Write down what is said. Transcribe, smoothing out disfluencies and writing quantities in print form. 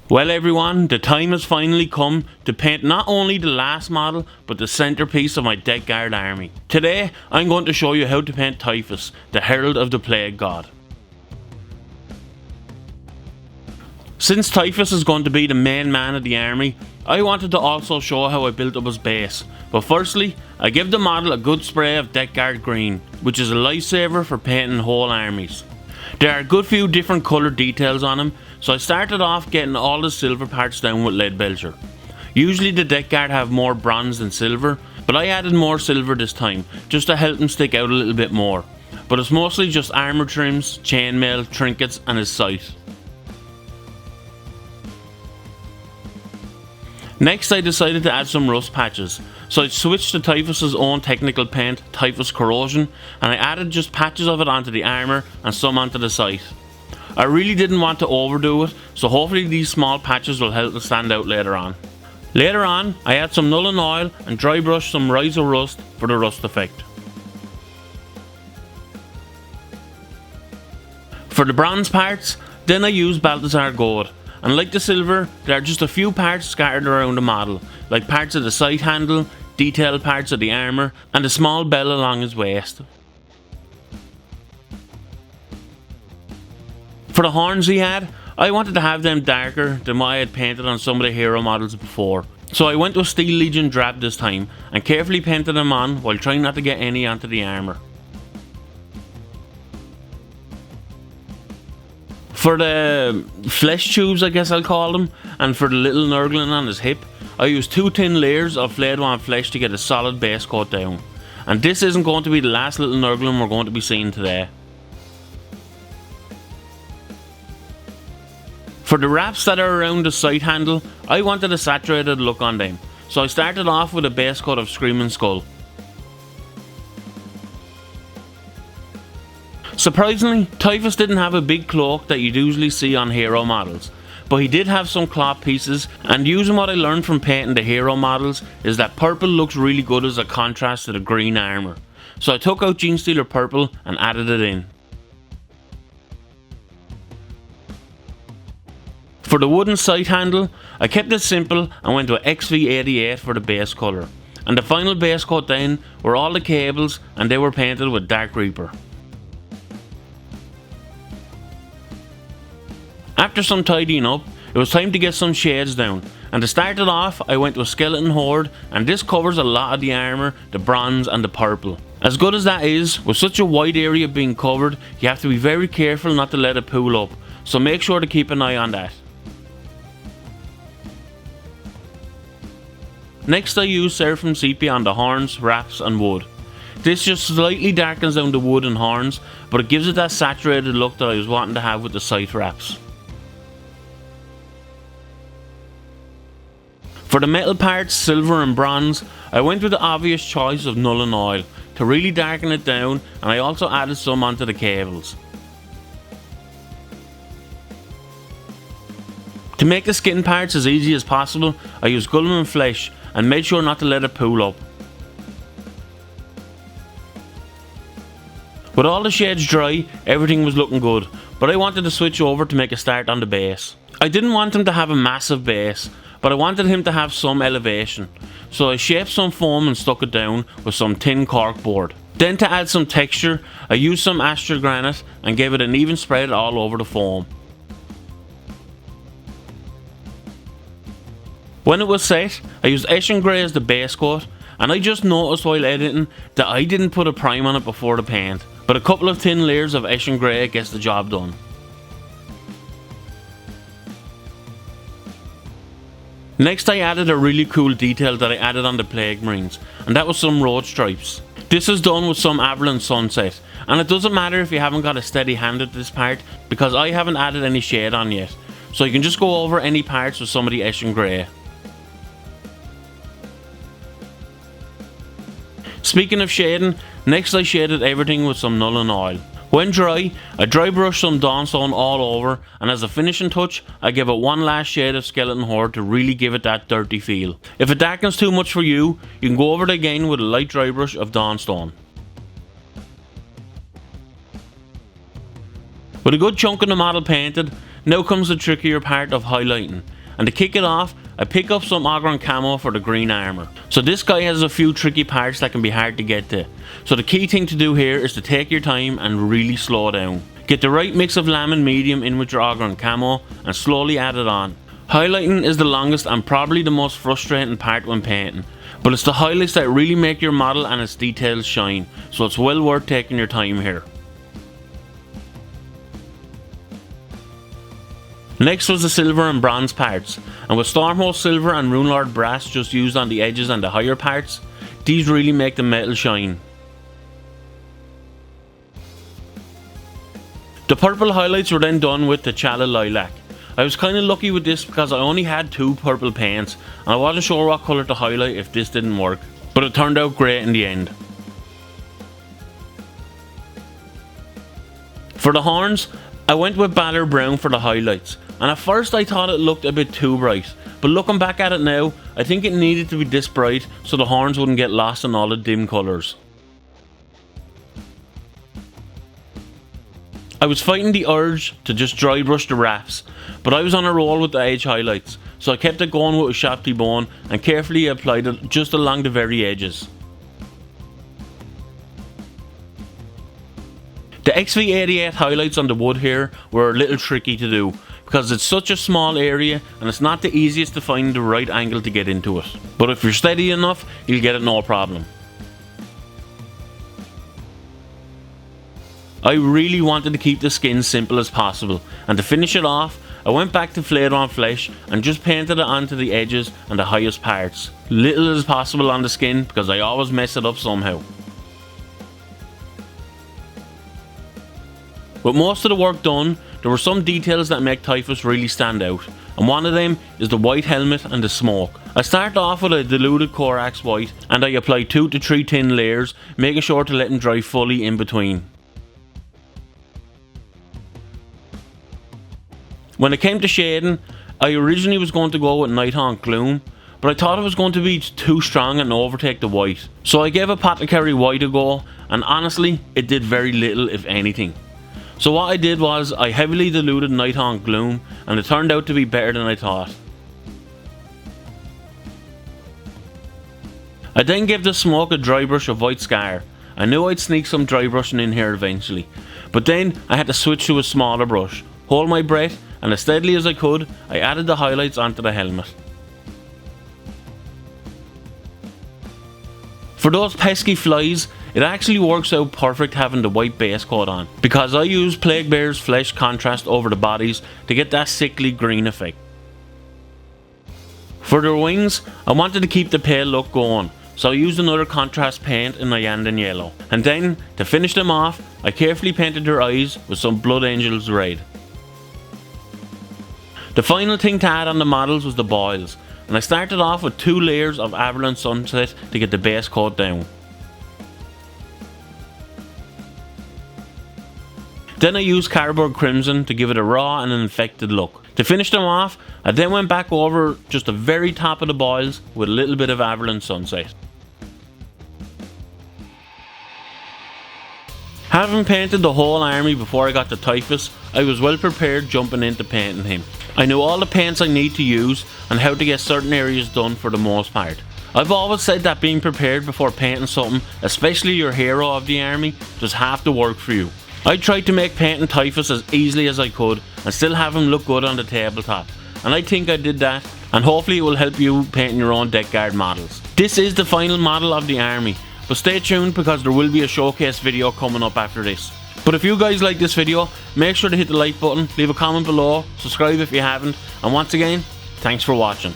Well everyone, the time has finally come to paint not only the last model, but the centerpiece of my Deathguard army. Today, I'm going to show you how to paint Typhus, the herald of the plague god. Since Typhus is going to be the main man of the army, I wanted to also show how I built up his base. But firstly, I give the model a good spray of Deathguard green, which is a lifesaver for painting whole armies. There are a good few different colour details on him, so I started off getting all the silver parts down with lead belcher. Usually the Deathguard have more bronze than silver, but I added more silver this time, just to help him stick out a little bit more. But it's mostly just armour trims, chainmail, trinkets and his sight. Next I decided to add some rust patches, so I switched to Typhus's own technical paint, Typhus Corrosion, and I added just patches of it onto the armour and some onto the sight. I really didn't want to overdo it, so hopefully these small patches will help it stand out later on. Later on, I add some Nuln Oil and dry brush some Rise of Rust for the rust effect. For the bronze parts, then I use Balthazar Gold. And like the silver, there are just a few parts scattered around the model, like parts of the sight handle, detailed parts of the armour, and a small bell along his waist. For the horns he had, I wanted to have them darker than what I had painted on some of the hero models before. So I went with Steel Legion Drab this time, and carefully painted them on while trying not to get any onto the armour. For the flesh tubes, I guess I'll call them, and for the little nurgling on his hip, I used 2 thin layers of flayed one flesh to get a solid base coat down. And this isn't going to be the last little nurgling we're going to be seeing today. For the wraps that are around the sight handle, I wanted a saturated look on them, so I started off with a base coat of Screaming Skull. Surprisingly, Typhus didn't have a big cloak that you'd usually see on hero models, but he did have some cloth pieces, and using what I learned from painting the hero models is that purple looks really good as a contrast to the green armour. So I took out Genestealer Purple and added it in. For the wooden sight handle, I kept it simple and went with XV88 for the base colour, and the final base coat then were all the cables, and they were painted with Dark Reaper. After some tidying up, it was time to get some shades down, and to start it off I went with Skeleton Horde, and this covers a lot of the armour, the bronze and the purple. As good as that is, with such a wide area being covered, you have to be very careful not to let it pool up, so make sure to keep an eye on that. Next I use Seraphim Sepia on the horns, wraps and wood. This just slightly darkens down the wood and horns, but it gives it that saturated look that I was wanting to have with the sight wraps. For the metal parts, silver and bronze, I went with the obvious choice of Nuln Oil to really darken it down, and I also added some onto the cables. To make the skin parts as easy as possible, I used Guilliman Flesh and made sure not to let it pool up. With all the shades dry, everything was looking good, but I wanted to switch over to make a start on the base. I didn't want him to have a massive base, but I wanted him to have some elevation, so I shaped some foam and stuck it down with some tin cork board. Then to add some texture, I used some Astral Granite and gave it an even spread all over the foam. When it was set, I used Eshin Grey as the base coat, and I just noticed while editing that I didn't put a prime on it before the paint, but a couple of thin layers of Eshin Grey gets the job done. Next I added a really cool detail that I added on the Plague Marines, and that was some road stripes. This is done with some Averland Sunset, and it doesn't matter if you haven't got a steady hand at this part, because I haven't added any shade on yet, so you can just go over any parts with some of the Eshin Grey. Speaking of shading, next I shaded everything with some Nuln Oil. When dry, I dry brush some Dawnstone all over, and as a finishing touch, I give it one last shade of Skeleton Horde to really give it that dirty feel. If it darkens too much for you, you can go over it again with a light dry brush of Dawnstone. With a good chunk of the model painted, now comes the trickier part of highlighting. And to kick it off, I pick up some Ogron camo for the green armor. So this guy has a few tricky parts that can be hard to get to. So the key thing to do here is to take your time and really slow down. Get the right mix of lamb and medium in with your Ogron camo and slowly add it on. Highlighting is the longest and probably the most frustrating part when painting, but it's the highlights that really make your model and its details shine, so it's well worth taking your time here. Next was the silver and bronze parts, and with Stormhost silver and Runelord brass just used on the edges and the higher parts, these really make the metal shine. The purple highlights were then done with the Chala Lilac. I was kinda lucky with this because I only had 2 purple paints and I wasn't sure what colour to highlight if this didn't work, but it turned out great in the end. For the horns, I went with Baller Brown for the highlights, and at first I thought it looked a bit too bright, but looking back at it now, I think it needed to be this bright so the horns wouldn't get lost in all the dim colours. I was fighting the urge to just dry brush the wraps, but I was on a roll with the edge highlights, so I kept it going with a Shapty bone and carefully applied it just along the very edges. The XV88 highlights on the wood here were a little tricky to do, because it's such a small area and it's not the easiest to find the right angle to get into it, but if you're steady enough, you'll get it no problem. I really wanted to keep the skin simple as possible, and to finish it off, I went back to Flayed on Flesh and just painted it onto the edges and the highest parts. Little as possible on the skin because I always mess it up somehow. With most of the work done, there were some details that make Typhus really stand out, and one of them is the white helmet and the smoke. I start off with a diluted Corax white and I apply 2 to 3 thin layers, making sure to let them dry fully in between. When it came to shading, I originally was going to go with Nighthawk Gloom, but I thought it was going to be too strong and overtake the white. So I gave Apothecary White a go, and honestly, it did very little if anything. So what I did was, I heavily diluted Nighthawk Gloom, and it turned out to be better than I thought. I then gave the smoke a dry brush of White Scar. I knew I'd sneak some dry brushing in here eventually, but then I had to switch to a smaller brush, hold my breath, and as steadily as I could, I added the highlights onto the helmet. For those pesky flies, it actually works out perfect having the white base coat on, because I use Plague Bear's flesh contrast over the bodies to get that sickly green effect. For their wings, I wanted to keep the pale look going, so I used another contrast paint in Nyandan Yellow. And then, to finish them off, I carefully painted their eyes with some Blood Angels Red. The final thing to add on the models was the boils, and I started off with 2 layers of Averland Sunset to get the base coat down. Then I used Cardboard Crimson to give it a raw and an infected look. To finish them off, I then went back over just the very top of the boils with a little bit of Averland Sunset. Having painted the whole army before I got to Typhus, I was well prepared jumping into painting him. I knew all the paints I need to use and how to get certain areas done for the most part. I've always said that being prepared before painting something, especially your hero of the army, does half the work for you. I tried to make painting Typhus as easily as I could and still have him look good on the tabletop, and I think I did that, and hopefully it will help you painting your own Deathguard models. This is the final model of the army, but stay tuned because there will be a showcase video coming up after this. But if you guys like this video, make sure to hit the like button, leave a comment below, subscribe if you haven't, and once again, thanks for watching.